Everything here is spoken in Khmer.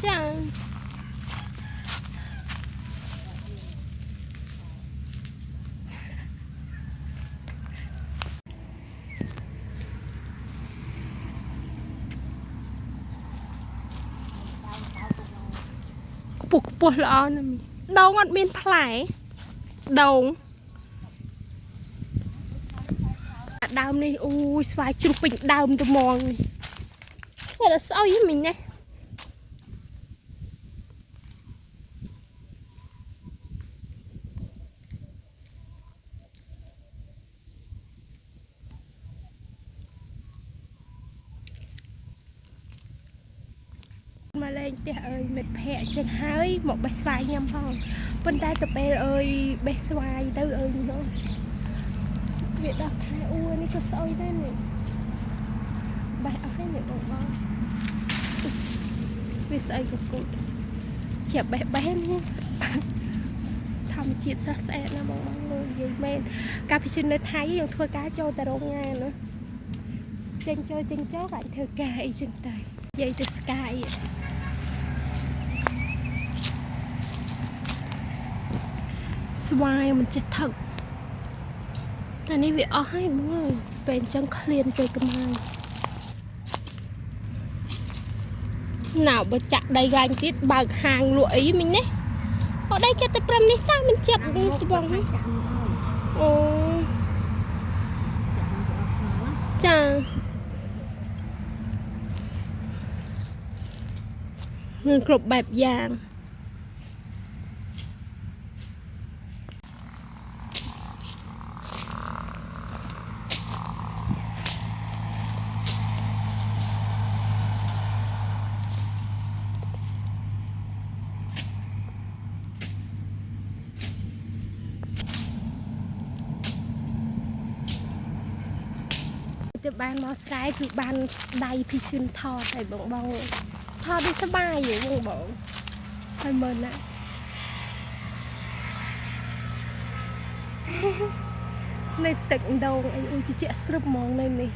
ចាខ្ពស់ល្អណាស់ដងអត់មានផ្លែដងដើមនេះអូយស្វាយជ្រុះពេញដើមត្មងនេះតែដល់ស្អុយមិញណាមកលេងផ្ទះអើយមិត្តភ័ក្ដិចឹងហើយមកបេះស្វាយញ៉ាំផងប៉ុន្តែទៅពេលអើយបេះស្វាយទៅអើយនោះវាដោះខែអ៊ូនេះក៏ស្អុយដែរនេះបេះអស់ហើយនេះបងវាស្អុយកគូតជាបេះនេះធម្មជាតិស្រស់ស្អាតណាបងលោកនិយាយមែនកាលពីនៅថៃយើងធ្វើការចូលតែរោងងានណាចេញចូលអាចធ្វើការអីចឹងទៅនិយាយទៅស្កាយស្វាយមិនចេះថឹកតែនេះវាអស់ហើយបងអើយពេលអញ្ចឹងឃ្លានទៅកំហើយណៅបើចាក់ដីកាញ់ទៀតបើកហាងលក់អីមិញនេះអត់ដីគេទៅព្រមនេះតាមិនចាប់នេះបងអូចាមានគ្រប់បែបយ៉ាងទៅបានមកស្រែគឺបានដៃពីឈឹនថតហើយបងថតដូចសบายហ៎បងហើយមើលណានៅទឹកដងអីអូជិះស្រឹបហ្មងនៅនេះ